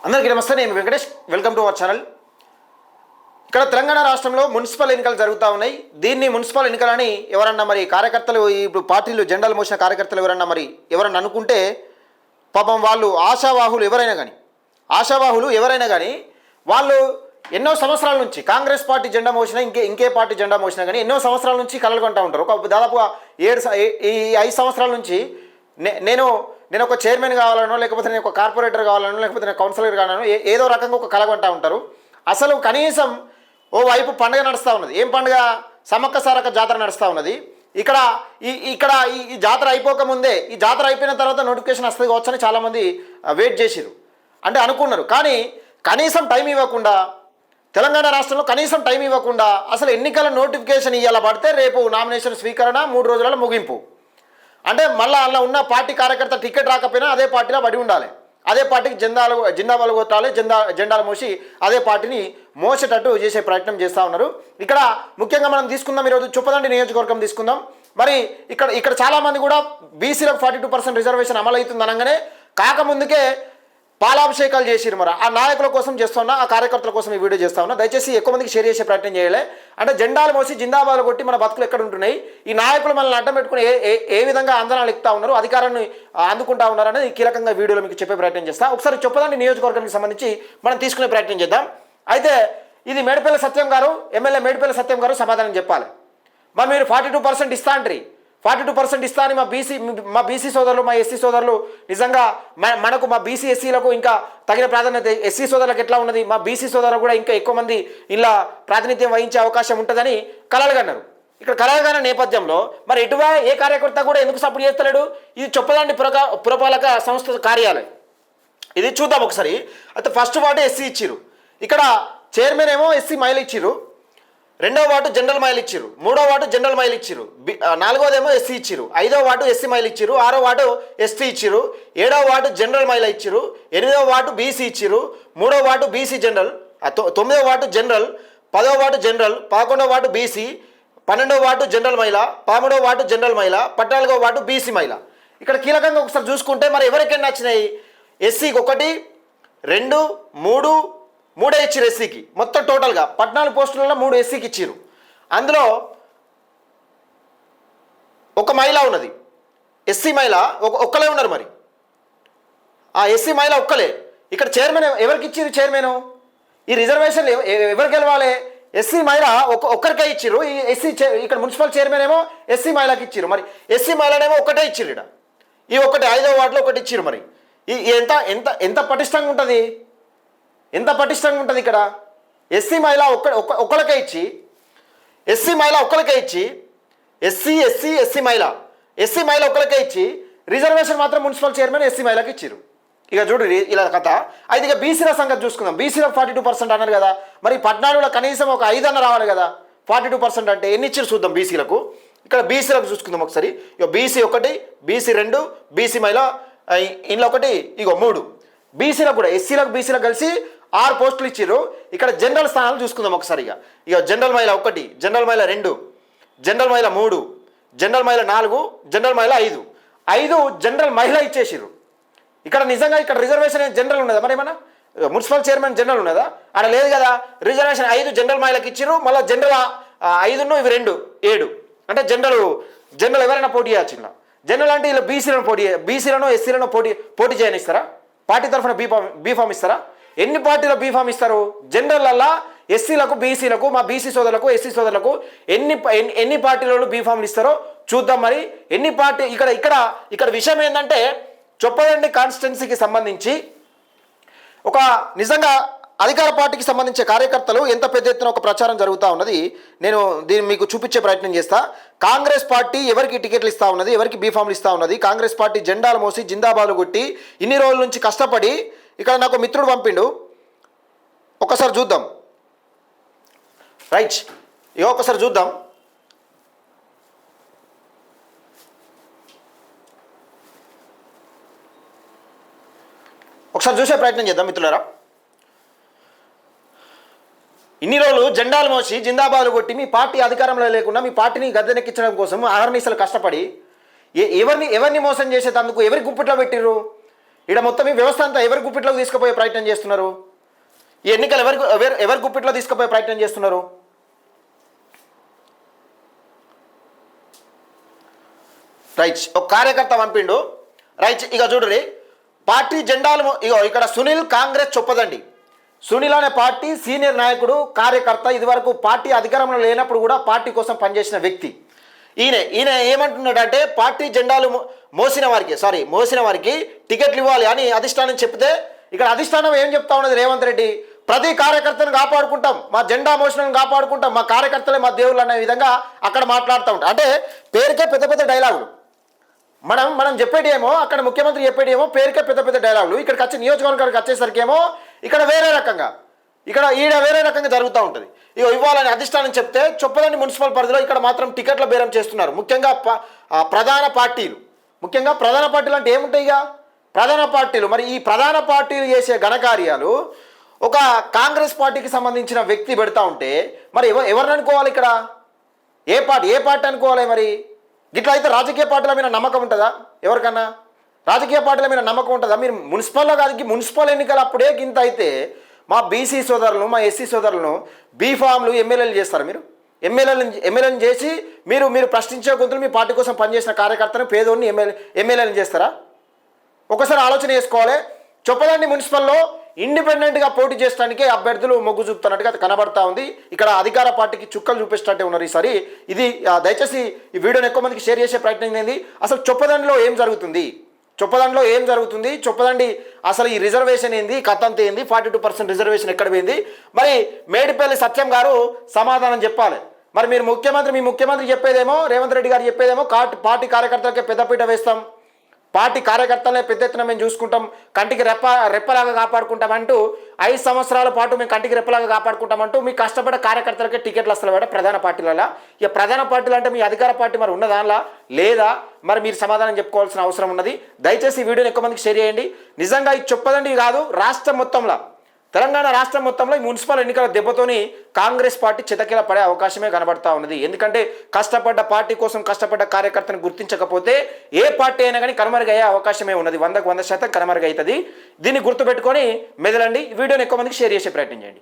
అందరికీ నమస్తే. నేను Venkatesh. Welcome to our channel. ఇక్కడ తెలంగాణ రాష్ట్రంలో మున్సిపల్ ఎన్నికలు జరుగుతూ ఉన్నాయి. దీన్ని మున్సిపల్ ఎన్నికలని ఎవరన్నా మరి కార్యకర్తలు, ఇప్పుడు పార్టీలు జెండాలు మోసిన కార్యకర్తలు ఎవరన్నా అనుకుంటే పాపం వాళ్ళు ఆశావాహులు ఎవరైనా కానీ వాళ్ళు ఎన్నో సంవత్సరాల నుంచి కాంగ్రెస్ పార్టీ జెండా మోసినా ఇంకే పార్టీ జెండా మోసినా కానీ ఎన్నో సంవత్సరాల నుంచి కలలు కొంటూ ఉంటారు. దాదాపుగా 5 సంవత్సరాల నుంచి నేను ఒక చైర్మన్ కావాలనో, లేకపోతే నేను ఒక కార్పొరేటర్ కావాలనో, లేకపోతే నేను కౌన్సిలర్ కావాలనో ఏదో రకంగా ఒక కల కొంటూ ఉంటారు. అసలు కనీసం ఓ వైపు పండుగ నడుస్తూ ఉన్నది. ఏం పండుగ? సమ్మక్క సారక్క జాతర నడుస్తూ ఉన్నది. ఇక్కడ ఈ జాతర అయిపోకముందే, ఈ జాతర అయిపోయిన తర్వాత నోటిఫికేషన్ వస్తుంది కావచ్చు అని చాలామంది వెయిట్ చేసిరు, అంటే అనుకున్నారు. కానీ కనీసం టైం ఇవ్వకుండా, తెలంగాణ రాష్ట్రంలో కనీసం టైం ఇవ్వకుండా అసలు ఎన్నికల నోటిఫికేషన్ ఇవ్వాల పడితే రేపు నామినేషన్ స్వీకరణ 3 రోజుల ముగింపు. అంటే మళ్ళీ అలా ఉన్న పార్టీ కార్యకర్త టికెట్ రాకపోయినా అదే పార్టీలో పడి ఉండాలి, అదే పార్టీకి జెండాలు కొట్టాలి, జెండాలు మోసి అదే పార్టీని మోసేటట్టు చేసే ప్రయత్నం చేస్తూ ఉన్నారు. ఇక్కడ ముఖ్యంగా మనం తీసుకుందాం, ఈరోజు చొప్పదండి నియోజకవర్గం తీసుకుందాం. మరి ఇక్కడ చాలామంది కూడా బీసీలకు 42% రిజర్వేషన్ అమలు అవుతుంది అనగానే కాకముందుకే పాలాభిషేకాలు చేసిరు. మరి ఆ నాయకుల కోసం చేస్తున్నా, ఆ కార్యకర్తల కోసం ఈ వీడియో చేస్తా ఉన్నా. దయచేసి ఎక్కువ మందికి షేర్ చేసే ప్రయత్నం చేయాలి. అంటే జెండాలు మోసి జిందాబాదులు కొట్టి మన బతుకులు ఎక్కడ ఉంటున్నాయి, ఈ నాయకులు మనల్ని అడ్డం పెట్టుకుని ఏ విధంగా ఆందోళనలు ఎక్కుతా ఉన్నారు, అధికారాన్ని అందుకుంటా ఉన్నారు అనేది కీలకంగా వీడియోలో మీకు చెప్పే ప్రయత్నం చేస్తా. ఒకసారి చొప్పదండి నియోజకవర్గానికి సంబంధించి మనం తీసుకునే ప్రయత్నం చేద్దాం. అయితే ఇది మేడిపల్లి సత్యం గారు, ఎమ్మెల్యే మేడిపల్లి సత్యం గారు సమాధానం చెప్పాలి. మరి మీరు 42% ఇస్తా అంటారు, 42% ఇస్తా అని మా బీసీ సోదరులు, మా ఎస్సీ సోదరులు నిజంగా మనకు మా బీసీ ఎస్సీలకు ఇంకా తగిన ప్రాధాన్యత, ఎస్సీ సోదరులకు ఎట్లా ఉన్నది, మా బీసీ సోదరులు కూడా ఇంకా ఎక్కువ మంది ఇలా ప్రాతినిధ్యం వహించే అవకాశం ఉంటుందని కలలుగన్నారు. ఇక్కడ కలలుగన్న నేపథ్యంలో మరి ఏ కార్యకర్త కూడా ఎందుకు సపోర్ట్ చేస్తలేడు? ఇది చొప్పదండి పురపాలక సంస్థ కార్యాలయం. ఇది చూద్దాం ఒకసారి. అయితే ఫస్ట్ వార్డు ఎస్సీ ఇచ్చిరు, ఇక్కడ చైర్మన్ ఏమో ఎస్సీ మహిళ ఇచ్చిరు, 2వ వార్డు జనరల్ మహిళ ఇచ్చిరు, 3వ వార్డు జనరల్ మహిళ ఇచ్చిరు, 4వదేమో ఎస్సీ ఇచ్చిరు, 5వ వార్డు ఎస్సీ మహిళ ఇచ్చిరు, 6వ వార్డు ఎస్టీ ఇచ్చిరు, 7వ వార్డు జనరల్ మహిళ ఇచ్చిరు, 8వ వార్డు బీసీ ఇచ్చిరు, 3వ వార్డు బీసీ జనరల్, 9వ వార్డు జనరల్, 10వ వార్డు జనరల్, 11వ వార్డు బీసీ, 12వ వార్డు జనరల్ మహిళ, 13వ వార్డు జనరల్ మహిళ, 14వ వార్డు బీసీ మహిళ. ఇక్కడ కీలకంగా ఒకసారి చూసుకుంటే మరి ఎవరికైనా నచ్చినాయి? ఎస్సీకి 1, 2, 3 ఇచ్చిరు ఎస్సీకి. మొత్తం టోటల్గా 14 పోస్టులలో 3 ఎస్సీకి ఇచ్చిరు. అందులో ఒక మహిళ ఉన్నది, ఎస్సీ మహిళ ఒక్కలే ఉన్నారు. మరి ఆ ఎస్సీ మహిళ ఒక్కలే. ఇక్కడ చైర్మన్ ఎవరికి ఇచ్చిరు? చైర్మన్ ఈ రిజర్వేషన్లు ఎవరికి గెలవాలి? ఎస్సీ మహిళ ఒక్కరికే ఇచ్చిరు. ఈ ఎస్సీ ఇక్కడ మున్సిపల్ చైర్మన్ ఏమో ఎస్సీ మహిళకి ఇచ్చిరు. మరి ఎస్సీ మహిళనేమో ఒక్కటే ఇచ్చిరు. ఇక్కడ ఈ 5వ వార్డులో ఒకటి ఇచ్చిరు. మరి ఎంత ఎంత ఎంత పటిష్టంగా ఉంటుంది, ఎంత పటిష్టంగా ఉంటుంది? ఇక్కడ ఎస్సీ మహిళ ఒక్కరికే ఇచ్చి, ఎస్సీ మహిళ ఒక్కరికే ఇచ్చి, ఎస్సీ మహిళ ఒక్కరికే ఇచ్చి రిజర్వేషన్ మాత్రం మున్సిపల్ చైర్మన్ ఎస్సీ మహిళకి ఇచ్చిరు. ఇక చూడు ఇలా కథ. అయితే ఇక బీసీల సంగతి చూసుకుందాం. బీసీలకు 42% అన్నారు కదా, మరి 14లో కనీసం ఒక 5 అన్న రావాలి కదా. 42% అంటే ఎన్ని ఇచ్చిరు చూద్దాం బీసీలకు. ఇక్కడ బీసీలకు చూసుకుందాం ఒకసారి. ఇక బీసీ 1, బీసీ 2, బీసీ మహిళ ఇంట్లో 1, ఇగో 3. బీసీలకు కూడా ఎస్సీలకు బీసీలకు కలిసి 6 పోస్టులు ఇచ్చిర్రు. ఇక్కడ జనరల్ స్థానాలు చూసుకుందాం ఒకసారిగా. ఇక జనరల్ మహిళ 1, జనరల్ మహిళ 2, జనరల్ మహిళ 3, జనరల్ మహిళ 4, జనరల్ మహిళ 5 జనరల్ మహిళ ఇచ్చేసిర్రు. ఇక్కడ నిజంగా ఇక్కడ రిజర్వేషన్ జనరల్ ఉన్నదా? మరి ఏమన్నా మున్సిపల్ చైర్మన్ జనరల్ ఉన్నదా? అక్కడ లేదు కదా. రిజర్వేషన్ 5 జనరల్ మహిళకి ఇచ్చిర్రు. మళ్ళీ జనరల్ 5 ఇవి 2, 7. అంటే జనరల్ ఎవరైనా పోటీ చేయొచ్చు. ఇలా జనరల్ అంటే ఇలా బీసీలను ఎస్సీలను పోటీ చేయనిస్తారా? పార్టీ తరఫున బీఫామ్ ఇస్తారా? ఎన్ని పార్టీలో బీఫామ్ ఇస్తారు? జనరల్లల్లా ఎస్సీలకు, బీసీలకు, మా బీసీ సోదరులకు, ఎస్సీ సోదరులకు ఎన్ని పార్టీలలో బీఫామ్లు ఇస్తారో చూద్దాం. మరి ఎన్ని పార్టీ ఇక్కడ విషయం ఏంటంటే చొప్పదండి కాన్స్టిట్యున్సీకి సంబంధించి ఒక నిజంగా అధికార పార్టీకి సంబంధించిన కార్యకర్తలు ఎంత పెద్ద ఎత్తున ఒక ప్రచారం జరుగుతూ ఉన్నది. నేను దీన్ని మీకు చూపించే ప్రయత్నం చేస్తా. కాంగ్రెస్ పార్టీ ఎవరికి టికెట్లు ఇస్తూ ఉన్నది, ఎవరికి బీఫామ్లు ఇస్తూ ఉన్నది. కాంగ్రెస్ పార్టీ జెండాలు మోసి జిందాబాదులు కొట్టి ఇన్ని రోజుల నుంచి కష్టపడి ఇక్కడ నాకు మిత్రుడు పంపిండు, ఒకసారి చూద్దాం. రైట్, ఒకసారి చూద్దాం. ఒకసారి చూసే ప్రయత్నం చేద్దాం మిత్రులారా. ఇన్ని రోజులు జెండాలు మోసి జిందాబాదులు కొట్టి మీ పార్టీ అధికారంలో లేకుండా మీ పార్టీని గద్దెనెక్కించడం కోసం అహర్నిశలు కష్టపడి ఎవరిని మోసం చేసేటందుకు ఎవరి గుప్పిట్లో పెట్టిర్రు? ఇక్కడ మొత్తం ఈ వ్యవస్థ అంతా ఎవరి గుప్పిట్లోకి తీసుకుపోయే ప్రయత్నం చేస్తున్నారు? ఈ ఎన్నికలు ఎవరి గుప్పిట్లో తీసుకుపోయే ప్రయత్నం చేస్తున్నారు? రైట్, ఒక కార్యకర్త పంపిండు. రైట్, ఇక చూడరి పార్టీ జెండాలు ఇగో ఇక్కడ సునీల్ కాంగ్రెస్ చొప్పదండి. సునీల్ అనే పార్టీ సీనియర్ నాయకుడు, కార్యకర్త. ఇదివరకు పార్టీ అధికారంలో లేనప్పుడు కూడా పార్టీ కోసం పనిచేసిన వ్యక్తి. ఈయన ఏమంటున్నాడంటే పార్టీ జెండాలు మోసిన వారికి టికెట్లు ఇవ్వాలి అని అధిష్టానం చెప్తే, ఇక్కడ అధిష్టానం ఏం చెప్తా ఉన్నది రేవంత్ రెడ్డి, ప్రతి కార్యకర్తను కాపాడుకుంటాం, మా జెండా మోషణను కాపాడుకుంటాం, మా కార్యకర్తలే మా దేవుళ్ళు అనే విధంగా అక్కడ మాట్లాడుతూ ఉంటాం. అంటే పేరుకే పెద్ద పెద్ద డైలాగులు. మనం చెప్పేటి ఏమో, అక్కడ ముఖ్యమంత్రి చెప్పేటి ఏమో పేరుకే పెద్ద పెద్ద డైలాగులు. ఇక్కడికి వచ్చి నియోజకవర్గానికి వచ్చేసరికి ఏమో ఇక్కడ వేరే రకంగా, ఈడ వేరే రకంగా జరుగుతూ ఉంటుంది. ఇవ్వాలని అధిష్టానం చెప్తే చొప్పదండి మున్సిపల్ పరిధిలో ఇక్కడ మాత్రం టికెట్ల బేరం చేస్తున్నారు. ముఖ్యంగా ప్రధాన పార్టీలు అంటే ఏముంటాయి? ఇక ప్రధాన పార్టీలు, మరి ఈ ప్రధాన పార్టీలు చేసే ఘనకార్యాలు ఒక కాంగ్రెస్ పార్టీకి సంబంధించిన వ్యక్తి పెడతా ఉంటే మరి ఎవరిని అనుకోవాలి? ఇక్కడ ఏ పార్టీ అనుకోవాలి? మరి గిట్లా అయితే రాజకీయ పార్టీల మీద నమ్మకం ఉంటుందా? ఎవరికన్నా రాజకీయ పార్టీల మీద నమ్మకం ఉంటుందా? మీరు మున్సిపల్లో కాదు, మున్సిపల్ ఎన్నికలు అప్పుడే గింత అయితే మా బీసీ సోదరులను, మా ఎస్సీ సోదరులను బీఫామ్లు ఎమ్మెల్యేలు చేస్తారు. మీరు ఎమ్మెల్యేలను చేసి మీరు ప్రశ్నించే గొంతులు మీ పార్టీ కోసం పనిచేసిన కార్యకర్తను పేదోడిని ఎమ్మెల్యేలను చేస్తారా? ఒకసారి ఆలోచన చేసుకోవాలి. చొప్పదండి మున్సిపల్లో ఇండిపెండెంట్గా పోటీ చేయడానికి అభ్యర్థులు మొగ్గు చూపుతున్నట్టుగా కనబడతా ఉంది. ఇక్కడ అధికార పార్టీకి చుక్కలు చూపిస్తున్నట్టే ఉన్నారు ఈసారి. ఇది దయచేసి ఈ వీడియోని ఎక్కువ మందికి షేర్ చేసే ప్రయత్నం చేయండి. అసలు చొప్పదండిలో ఏం జరుగుతుంది? చొప్పదండి అసలు ఈ రిజర్వేషన్ ఏంది, కథంత ఏంది, 42% రిజర్వేషన్ ఎక్కడ పోయింది? మరి మేడిపల్లి సత్యం గారు సమాధానం చెప్పాలి. మరి మీ ముఖ్యమంత్రి చెప్పేదేమో, రేవంత్ రెడ్డి గారు చెప్పేదేమో పార్టీ కార్యకర్తలకే పెద్దపీట వేస్తాం, పార్టీ కార్యకర్తలనే పెద్ద ఎత్తున మేము చూసుకుంటాం, కంటికి రెప్పలాగా కాపాడుకుంటామంటూ 5 సంవత్సరాల పాటు మేము కంటికి రెప్పలాగా కాపాడుకుంటామంటూ మీ కష్టపడే కార్యకర్తలకే టికెట్లు వస్తాయి ప్రధాన పార్టీలలో. ఇక ప్రధాన పార్టీలు అంటే మీ అధికార పార్టీ మరి ఉన్న దానిలా లేదా? మరి మీరు సమాధానం చెప్పుకోవాల్సిన అవసరం ఉన్నది. దయచేసి ఈ వీడియోని ఎక్కువ మందికి షేర్ చేయండి. నిజంగా ఇది చొప్పదండి కాదు, రాష్ట్రం మొత్తంలో, తెలంగాణ రాష్ట్రం మొత్తంలో ఈ మున్సిపల్ ఎన్నికల దెబ్బతోని కాంగ్రెస్ పార్టీ చితకిల పడే అవకాశమే కనబడతా ఉన్నది. ఎందుకంటే కష్టపడ్డ పార్టీ కోసం కష్టపడ్డ కార్యకర్తను గుర్తించకపోతే ఏ పార్టీ అయినా కానీ కనుమరుగయ్యే అవకాశమే ఉన్నది. 100% కనుమరుగవుతుంది. దీన్ని గుర్తుపెట్టుకొని మెదలండి. వీడియోని ఎక్కువ మందికి షేర్ చేసే ప్రయత్నం చేయండి.